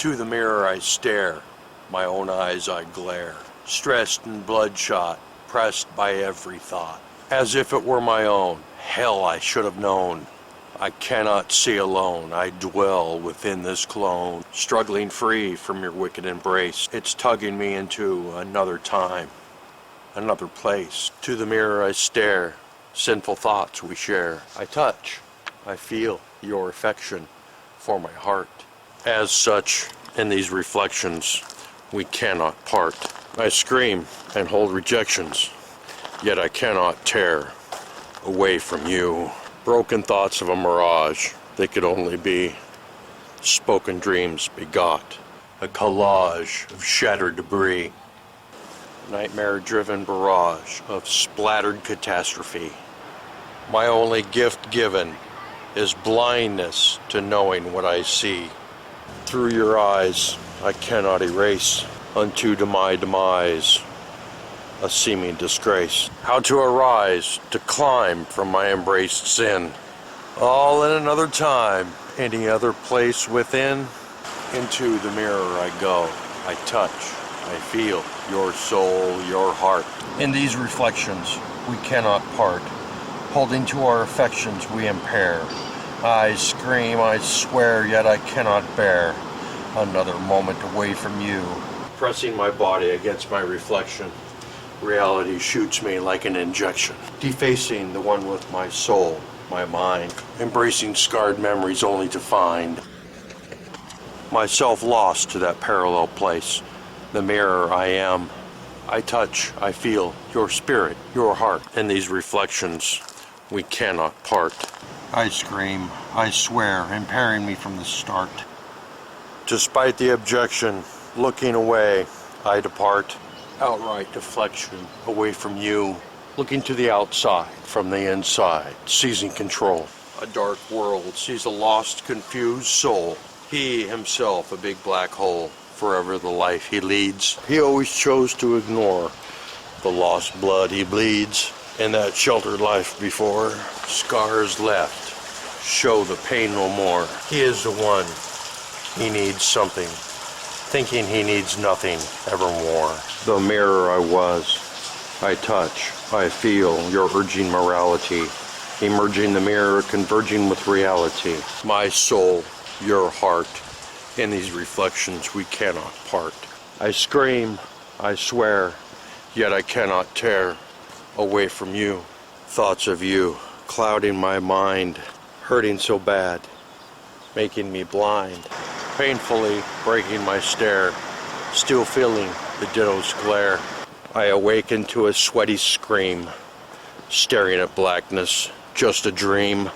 To the mirror I stare, my own eyes I glare, stressed and bloodshot, pressed by every thought, as if it were my own. Hell, I should have known. I cannot see alone, I dwell within this clone, struggling free from your wicked embrace. It's tugging me into another time, another place. To the mirror I stare, sinful thoughts we share. I touch, I feel your affection for my heart. As such, in these reflections, we cannot part. I scream and hold rejections, yet I cannot tear away from you. Broken thoughts of a mirage, they could only be spoken dreams begot. A collage of shattered debris. Nightmare-driven barrage of splattered catastrophe. My only gift given is blindness to knowing what I see. Through your eyes, I cannot erase unto my demise a seeming disgrace. How to arise, to climb from my embraced sin. All in another time, any other place within. Into the mirror I go, I touch, I feel your soul, your heart. In these reflections, we cannot part. Holding to our affections we impair. I scream, I swear, yet I cannot bear another moment away from you. Pressing my body against my reflection, reality shoots me like an injection, defacing the one with my soul, my mind, embracing scarred memories only to find myself lost to that parallel place. The mirror I am. I touch, I feel your spirit, your heart. In these reflections, we cannot part. I scream, I swear, impairing me from the start. Despite the objection, looking away, I depart. Outright deflection away from you, looking to the outside from the inside, seizing control. A dark world sees a lost, confused soul. He himself a big black hole, forever the life he leads. He always chose to ignore the lost blood he bleeds. In that sheltered life before, scars left show the pain no more. He is the one, he needs something, thinking he needs nothing evermore. The mirror I was, I touch, I feel your urging morality, emerging the mirror, converging with reality. My soul, your heart, in these reflections we cannot part. I scream, I swear, yet I cannot tear away from you. Thoughts of you, clouding my mind, hurting so bad, making me blind, painfully breaking my stare, still feeling the ditto's glare. I awaken to a sweaty scream, staring at blackness, just a dream.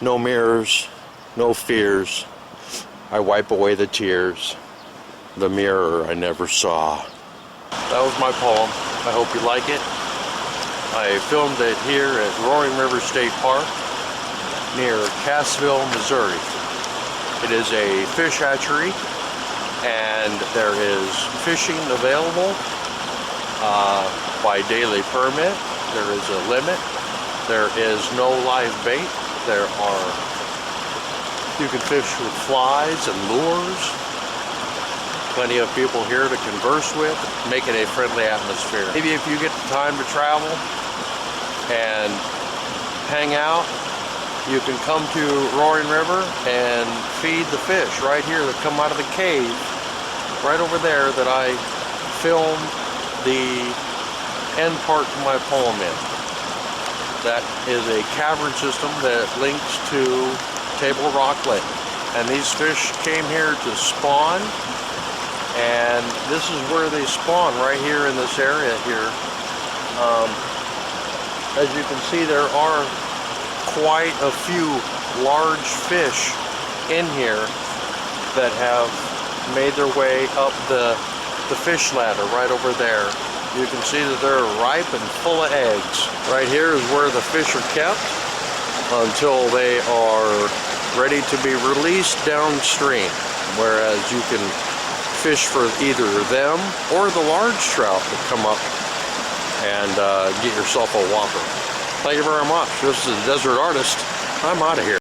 No mirrors, no fears, I wipe away the tears, the mirror I never saw. That was my poem. I hope you like it. I filmed it here at Roaring River State Park near Cassville, Missouri. It is a fish hatchery and there is fishing available by daily permit. There is a limit. There is no live bait. You can fish with flies and lures. Plenty of people here to converse with, making a friendly atmosphere. Maybe if you get the time to travel and hang out, you can come to Roaring River and feed the fish right here that come out of the cave, right over there that I filmed the end part to my poem in. That is a cavern system that links to Table Rock Lake. And these fish came here to spawn, and this is where they spawn, right here in this area here. As you can see, there are quite a few large fish in here that have made their way up the fish ladder right over there. You can see that they're ripe and full of eggs. Right here is where the fish are kept until they are ready to be released downstream, whereas you can fish for either them or the large trout that come up and get yourself a whopper. Thank you very much. This is Desert Artist. I'm out of here.